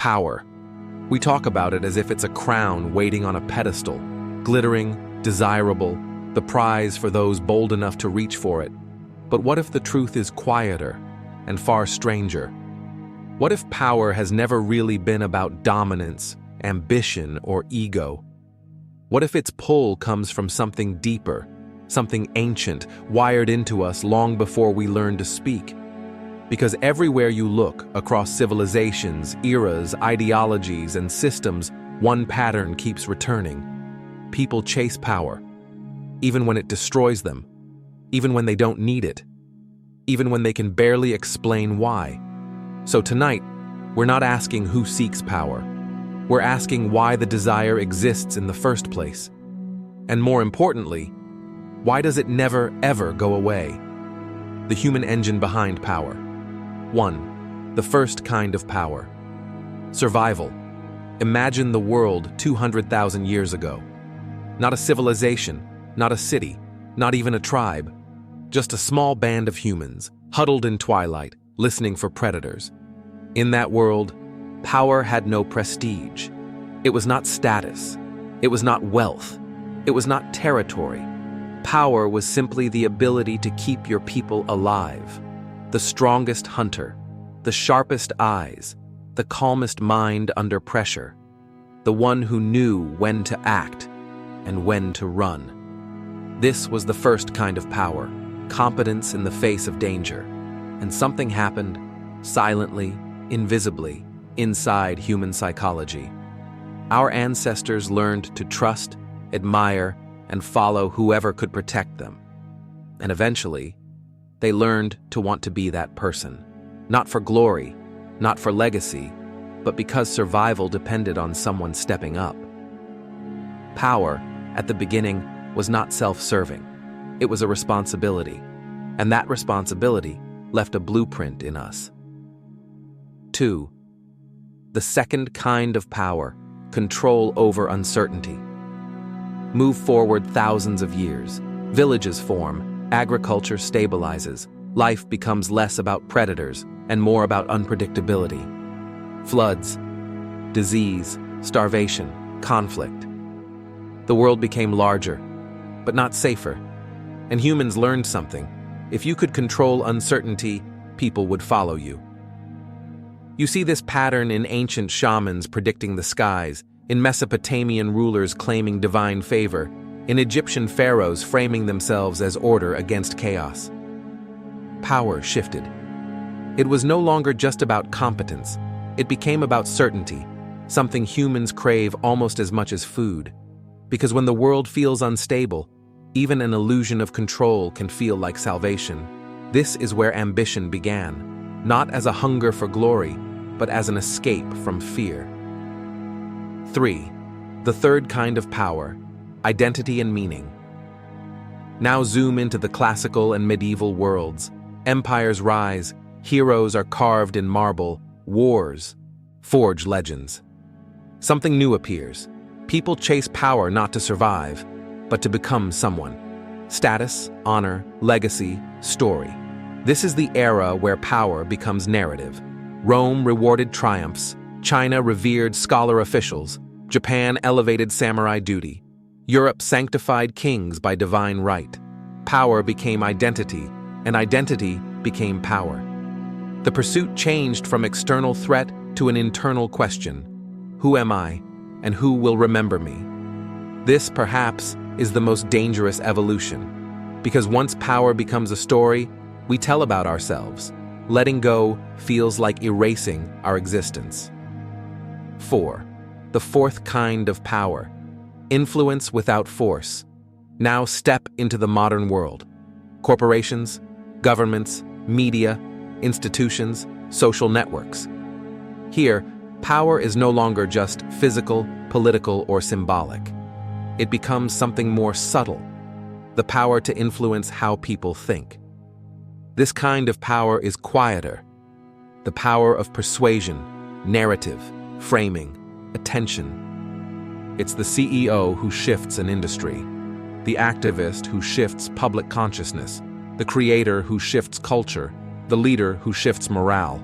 Power. We talk about it as if it's a crown waiting on a pedestal, glittering, desirable, the prize for those bold enough to reach for it. But what if the truth is quieter and far stranger? What if power has never really been about dominance, ambition, or ego? What if its pull comes from something deeper, something ancient, wired into us long before we learn to speak? Because everywhere you look, across civilizations, eras, ideologies, and systems, one pattern keeps returning. People chase power, even when it destroys them, even when they don't need it, even when they can barely explain why. So tonight, we're not asking who seeks power. We're asking why the desire exists in the first place. And more importantly, why does it never, ever go away? The human engine behind power. 1. The first kind of power. Survival. Imagine the world 200,000 years ago. Not a civilization, not a city, not even a tribe. Just a small band of humans, huddled in twilight, listening for predators. In that world, power had no prestige. It was not status. It was not wealth. It was not territory. Power was simply the ability to keep your people alive. The strongest hunter, the sharpest eyes, the calmest mind under pressure, the one who knew when to act and when to run. This was the first kind of power, competence in the face of danger. And something happened, silently, invisibly, inside human psychology. Our ancestors learned to trust, admire, and follow whoever could protect them. And eventually, they learned to want to be that person, not for glory, not for legacy, but because survival depended on someone stepping up. Power, at the beginning, was not self-serving. It was a responsibility, and that responsibility left a blueprint in us. 2. The second kind of power, control over uncertainty. Move forward thousands of years. Villages form. Agriculture stabilizes, life becomes less about predators and more about unpredictability. Floods, disease, starvation, conflict. The world became larger, but not safer. And humans learned something. If you could control uncertainty, people would follow you. You see this pattern in ancient shamans predicting the skies, in Mesopotamian rulers claiming divine favor, in Egyptian pharaohs framing themselves as order against chaos. Power shifted. It was no longer just about competence. It became about certainty, something humans crave almost as much as food. Because when the world feels unstable, even an illusion of control can feel like salvation. This is where ambition began, not as a hunger for glory, but as an escape from fear. 3. The third kind of power, identity and meaning. Now zoom into the classical and medieval worlds. Empires rise, heroes are carved in marble, wars forge legends. Something new appears. People chase power not to survive, but to become someone. Status, honor, legacy, story. This is the era where power becomes narrative. Rome rewarded triumphs, China revered scholar officials, Japan elevated samurai duty. Europe sanctified kings by divine right. Power became identity, and identity became power. The pursuit changed from external threat to an internal question. Who am I, and who will remember me? This, perhaps, is the most dangerous evolution, because once power becomes a story, we tell about ourselves. Letting go feels like erasing our existence. 4. The fourth kind of power, influence without force. Now step into the modern world. Corporations, governments, media, institutions, social networks. Here, power is no longer just physical, political, or symbolic. It becomes something more subtle, the power to influence how people think. This kind of power is quieter, the power of persuasion, narrative, framing, attention. It's the CEO who shifts an industry, the activist who shifts public consciousness, the creator who shifts culture, the leader who shifts morale.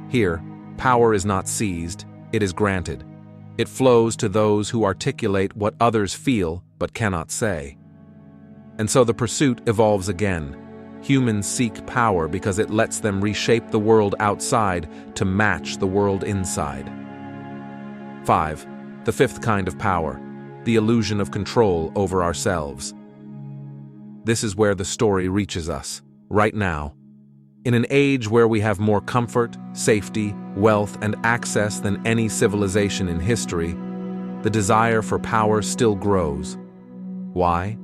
Here, Power is not seized, it is granted. It flows to those who articulate what others feel but cannot say. And so the pursuit evolves again. Humans seek power because it lets them reshape the world outside to match the world inside. 5. The fifth kind of power, the illusion of control over ourselves. This is where the story reaches us, right now. In an age where we have more comfort, safety, wealth, and access than any civilization in history, the desire for power still grows. Why?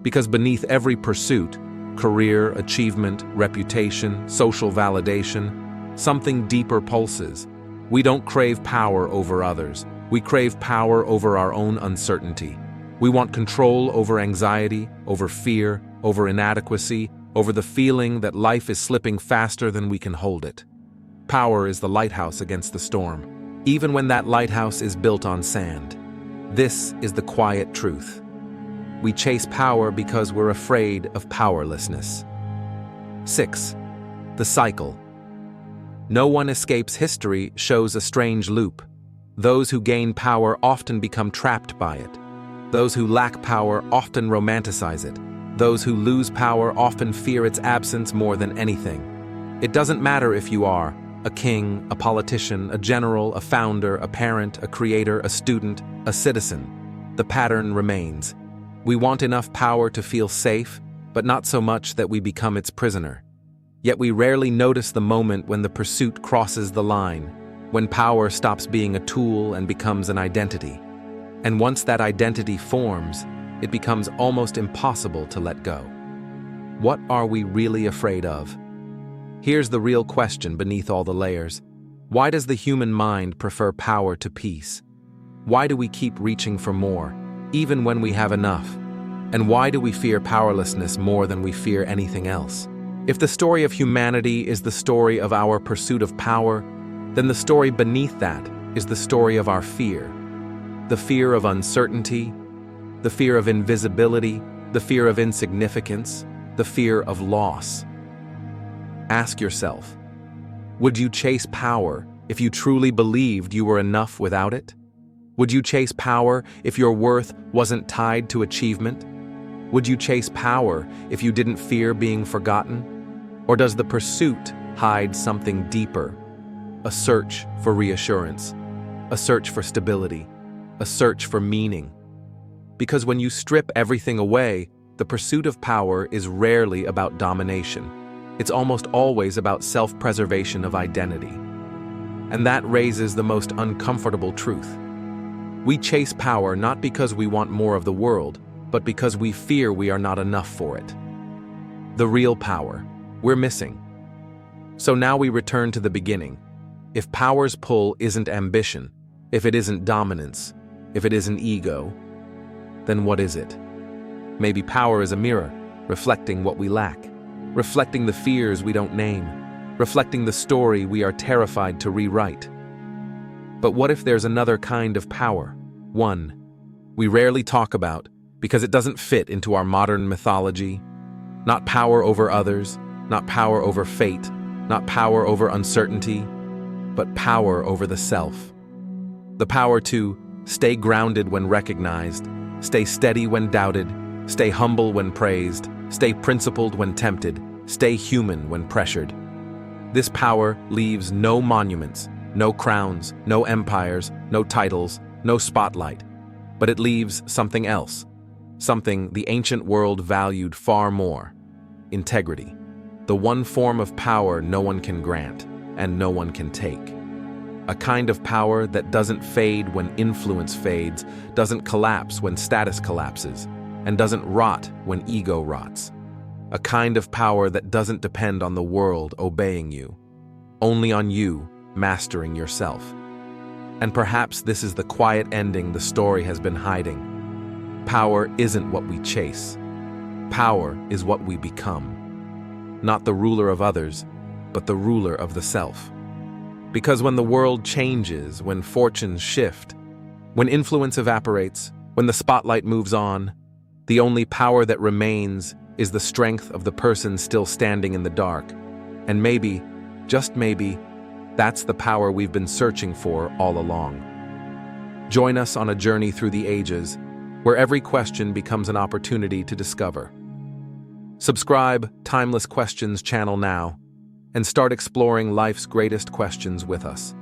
Because beneath every pursuit, career, achievement, reputation, social validation, something deeper pulses. We don't crave power over others. We crave power over our own uncertainty. We want control over anxiety, over fear, over inadequacy, over the feeling that life is slipping faster than we can hold it. Power is the lighthouse against the storm, even when that lighthouse is built on sand. This is the quiet truth. We chase power because we're afraid of powerlessness. 6. The cycle. No one escapes history shows a strange loop. Those who gain power often become trapped by it. Those who lack power often romanticize it. Those who lose power often fear its absence more than anything. It doesn't matter if you are a king, a politician, a general, a founder, a parent, a creator, a student, a citizen. The pattern remains. We want enough power to feel safe, but not so much that we become its prisoner. Yet we rarely notice the moment when the pursuit crosses the line, when power stops being a tool and becomes an identity. And once that identity forms, it becomes almost impossible to let go. What are we really afraid of? Here's the real question beneath all the layers. Why does the human mind prefer power to peace? Why do we keep reaching for more, even when we have enough? And why do we fear powerlessness more than we fear anything else? If the story of humanity is the story of our pursuit of power, then the story beneath that is the story of our fear. The fear of uncertainty, the fear of invisibility, the fear of insignificance, the fear of loss. Ask yourself, would you chase power if you truly believed you were enough without it? Would you chase power if your worth wasn't tied to achievement? Would you chase power if you didn't fear being forgotten? Or does the pursuit hide something deeper? A search for reassurance, a search for stability, a search for meaning. Because when you strip everything away, the pursuit of power is rarely about domination. It's almost always about self-preservation of identity. And that raises the most uncomfortable truth. We chase power not because we want more of the world, but because we fear we are not enough for it. The real power we're missing. So now we return to the beginning. If power's pull isn't ambition, if it isn't dominance, if it isn't ego, then what is it? Maybe power is a mirror, reflecting what we lack, reflecting the fears we don't name, reflecting the story we are terrified to rewrite. But what if there's another kind of power? One we rarely talk about because it doesn't fit into our modern mythology. Not power over others, not power over fate, not power over uncertainty, but power over the self. The power to stay grounded when recognized, stay steady when doubted, stay humble when praised, stay principled when tempted, stay human when pressured. This power leaves no monuments, no crowns, no empires, no titles, no spotlight, but it leaves something else, something the ancient world valued far more: integrity. The one form of power no one can grant and no one can take. A kind of power that doesn't fade when influence fades, doesn't collapse when status collapses, and doesn't rot when ego rots. A kind of power that doesn't depend on the world obeying you, only on you mastering yourself. And perhaps this is the quiet ending the story has been hiding. Power isn't what we chase. Power is what we become. Not the ruler of others, but the ruler of the self. Because when the world changes, when fortunes shift, when influence evaporates, when the spotlight moves on, the only power that remains is the strength of the person still standing in the dark. And maybe, just maybe, That's the power we've been searching for all along. Join us on a journey through the ages, where every question becomes an opportunity to discover. Subscribe Timeless Questions channel now and start exploring life's greatest questions with us.